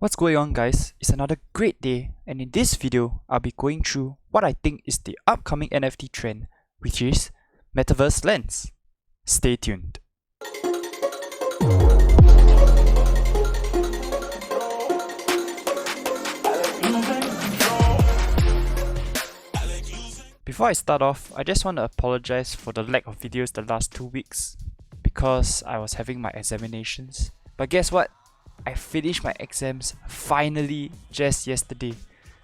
What's going on, guys? It's another great day, and in this video I'll be going through what I think is the upcoming NFT trend, which is Metaverse Launch. Stay tuned. Before I start off, I just want to apologize for the lack of videos the last 2 weeks because I was having my examinations. But guess what? I finished my exams finally just yesterday.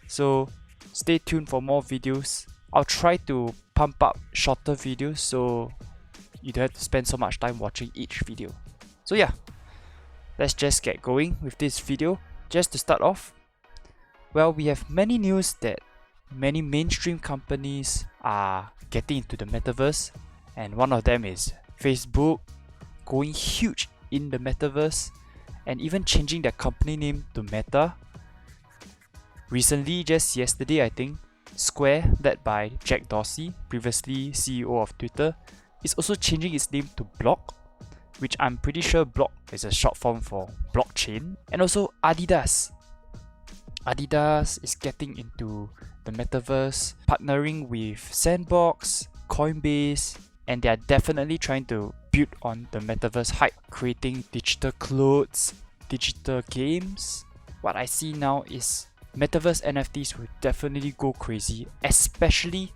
So stay tuned for more videos. I'll try to pump up shorter videos so you don't have to spend so much time watching each video. So yeah, let's just get going with this video. Just to start off, well, we have many news that many mainstream companies are getting into the metaverse, and one of them is Facebook going huge in the metaverse and even changing their company name to Meta. Recently, just yesterday I think, Square, led by Jack Dorsey, previously CEO of Twitter, is also changing its name to Block, which I'm pretty sure Block is a short form for blockchain. And also Adidas. Adidas is getting into the metaverse, partnering with Sandbox, Coinbase, and they are definitely trying to build on the metaverse hype, creating digital clothes, digital games. What I see now is metaverse NFTs will definitely go crazy, especially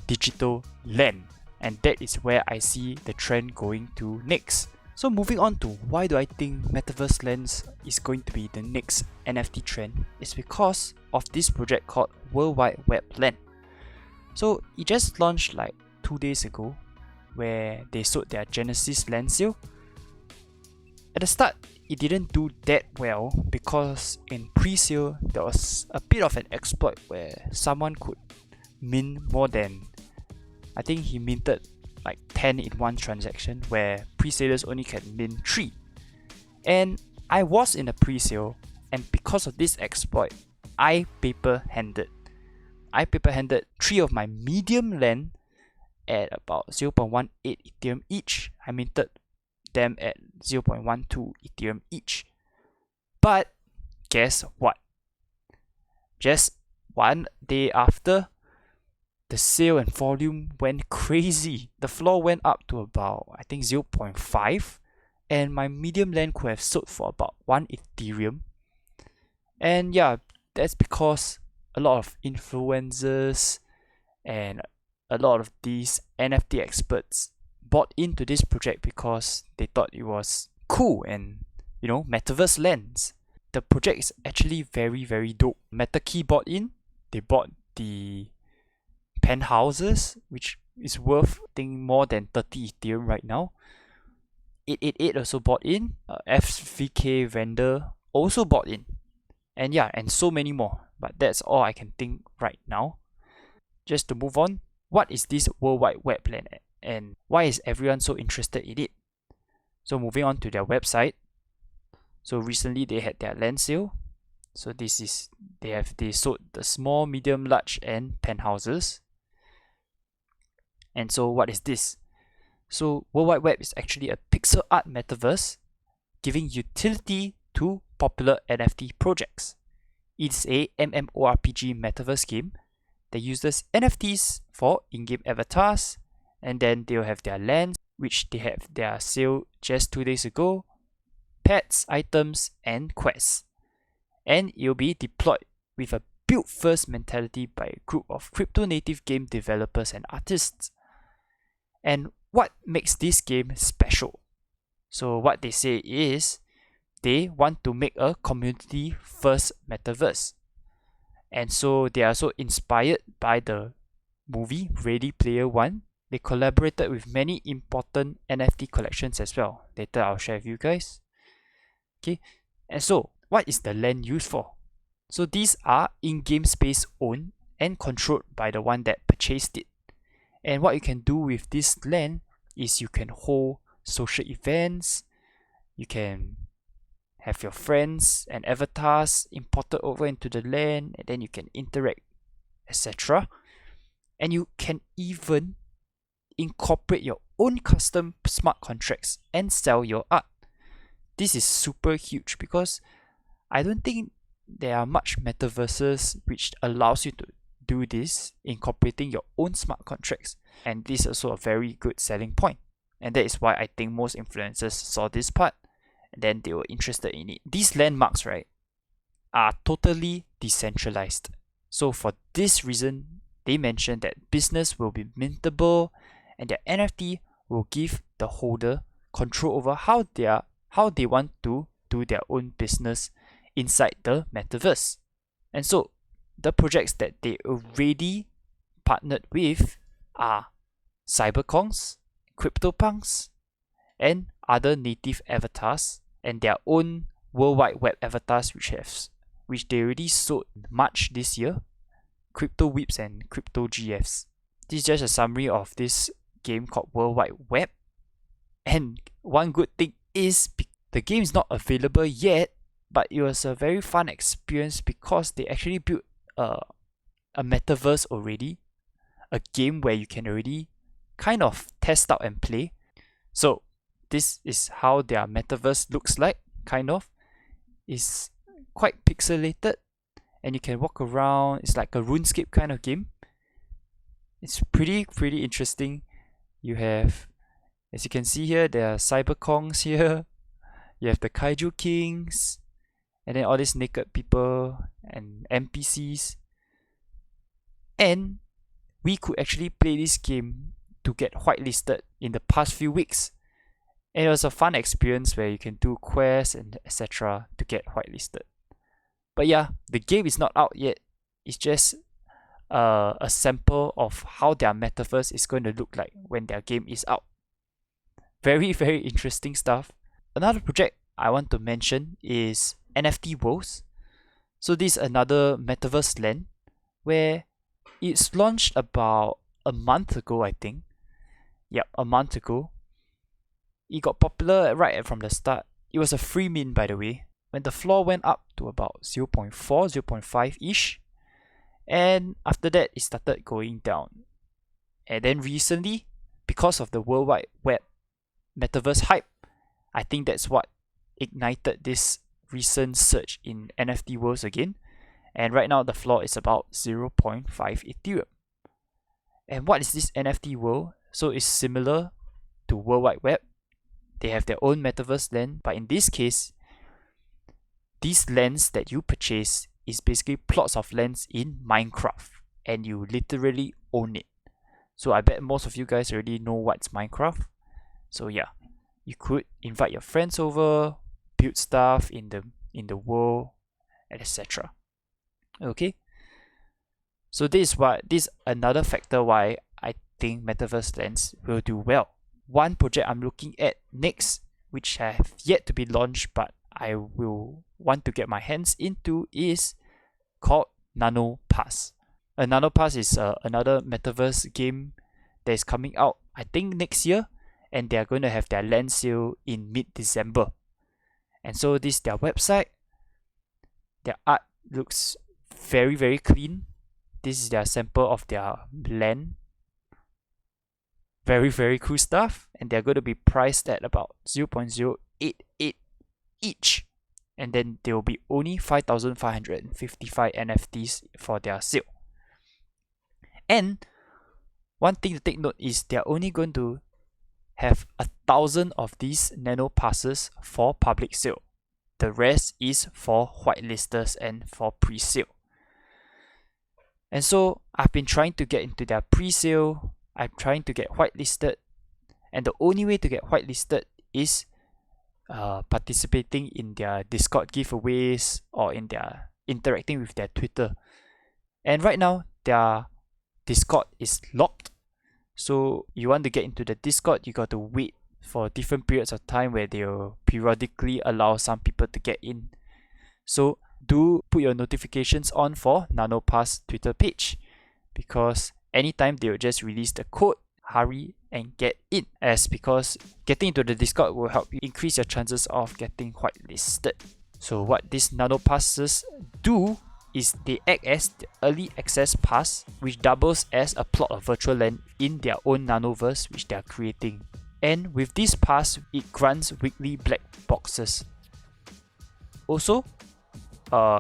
digital land, and that is where I see the trend going to next. So moving on to why do I think Metaverse Launch is going to be the next NFT trend is because of this project called World Wide Web Land. So it just launched like 2 days ago, where they sold their Genesis land sale. At the start, it didn't do that well because in pre-sale there was a bit of an exploit where someone could mint more than, I think he minted like 10 in one transaction, where pre-salers only can mint 3. And I was in a pre-sale, and because of this exploit, I paper-handed 3 of my medium land at about 0.18 Ethereum each. I minted them at 0.12 Ethereum each. But guess what? Just 1 day after, the sale and volume went crazy. The floor went up to about, I think, 0.5, and my medium land could have sold for about 1 Ethereum. And yeah, that's because a lot of influencers and a lot of these NFT experts bought into this project because they thought it was cool and, Metaverse Launch. The project is actually very, very dope. MetaKey bought in. They bought the penthouses, which is worth, I think, more than 30 Ethereum right now. 888 also bought in. FVK vendor also bought in. And yeah, and so many more. But that's all I can think right now. Just to move on, what is this World Wide Web Land and why is everyone so interested in it? So moving on to their website. So recently they had their land sale. So they sold the small, medium, large and penthouses. And so what is this? So World Wide Web is actually a pixel art metaverse giving utility to popular NFT projects. It's a MMORPG metaverse game that uses NFTs for in-game avatars, and then they'll have their lands, which they have their sale just 2 days ago, pets, items, and quests. And it'll be deployed with a build-first mentality by a group of crypto-native game developers and artists. And what makes this game special? So what they say is they want to make a community-first metaverse. And so they are also inspired by the movie Ready Player One. They collaborated with many important NFT collections as well. Later I'll share with you guys. Okay, and so what is the land used for? So these are in-game space owned and controlled by the one that purchased it. And what you can do with this land is you can hold social events, you can have your friends and avatars imported over into the land, and then you can interact, etc. And you can even incorporate your own custom smart contracts and sell your art. This is super huge because I don't think there are much metaverses which allows you to do this, incorporating your own smart contracts. And this is also a very good selling point. And that is why I think most influencers saw this part and then they were interested in it. These landmarks, right, are totally decentralized. So for this reason, they mentioned that business will be mintable and their NFT will give the holder control over how they want to do their own business inside the metaverse. And so the projects that they already partnered with are Cyberkongs, CryptoPunks, and other native avatars, and their own World Wide Web avatars which they already sold in March this year, Crypto Whips and Crypto GFs. This is just a summary of this game called World Wide Web. And one good thing is the game is not available yet, but it was a very fun experience because they actually built a metaverse already, a game where you can already kind of test out and play. So this is how their metaverse looks like, kind of. It's quite pixelated and you can walk around. It's like a RuneScape kind of game. It's pretty interesting. You have, as you can see here, there are Cyberkongs here. You have the Kaiju Kings, and then all these naked people and NPCs. And we could actually play this game to get whitelisted in the past few weeks. And it was a fun experience where you can do quests and etc. to get whitelisted. But yeah, the game is not out yet. It's just a sample of how their metaverse is going to look like when their game is out. Very interesting stuff. Another project I want to mention is NFT Worlds. So this is another metaverse land where it's launched about a month ago, I think. Yep, a month ago. It got popular right from the start. It was a free mint, by the way, when the floor went up to about 0.4, 0.5-ish. And after that, it started going down. And then recently, because of the World Wide Web metaverse hype, I think that's what ignited this recent surge in NFT Worlds again. And right now, the floor is about 0.5 Ethereum. And what is this NFT World? So it's similar to World Wide Web. They have their own metaverse land, but in this case, these lands that you purchase is basically plots of lands in Minecraft, and you literally own it. So I bet most of you guys already know what's Minecraft. So yeah, you could invite your friends over, build stuff in the world, etc. Okay. So this is another factor why I think metaverse lands will do well. One project I'm looking at next, which have yet to be launched, but I will want to get my hands into, is called Nano Pass. A Nano Pass is another metaverse game that is coming out, I think, next year, and they are going to have their land sale in mid-December. And so this is their website. Their art looks very clean. This is their sample of their land. Very cool stuff, and they're going to be priced at about 0.088 each, and then there will be only 5,555 NFTs for their sale. And one thing to take note is they're only going to have 1,000 of these Nano Passes for public sale. The rest is for whitelisters and for pre-sale. And so I've been trying to get into their pre-sale. I'm trying to get whitelisted, and the only way to get whitelisted is participating in their Discord giveaways or in their interacting with their Twitter. And right now, their Discord is locked. So you want to get into the Discord, you got to wait for different periods of time where they'll periodically allow some people to get in. So do put your notifications on for Nano Pass Twitter page, because anytime they will just release the code, hurry and get in, because getting into the Discord will help you increase your chances of getting whitelisted. So what these Nano Passes do is they act as the early access pass, which doubles as a plot of virtual land in their own nanoverse which they are creating. And with this pass, it grants weekly black boxes. Also,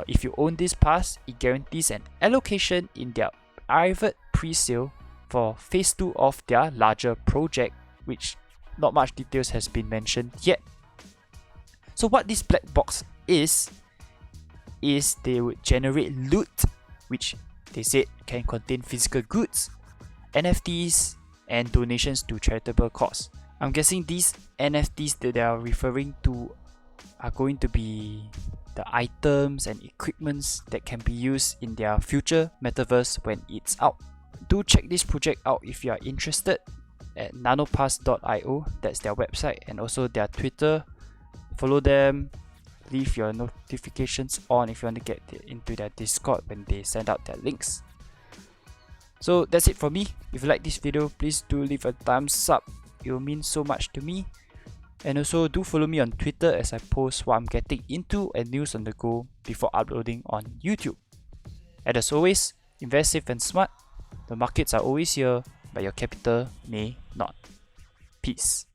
if you own this pass, it guarantees an allocation in their private pre-sale for phase 2 of their larger project, which not much details has been mentioned yet. So what this black box is they would generate loot, which they said can contain physical goods, NFTs, and donations to charitable cause. I'm guessing these NFTs that they are referring to are going to be the items and equipments that can be used in their future metaverse when it's out. Do check this project out if you are interested at nanopass.io, that's their website, and also their Twitter. Follow them, leave your notifications on if you want to get into their Discord when they send out their links. So that's it for me. If you like this video, please do leave a thumbs up, it will mean so much to me. And also do follow me on Twitter as I post what I'm getting into and news on the go before uploading on YouTube. And as always, invest safe and smart. The markets are always here, but your capital may not. Peace.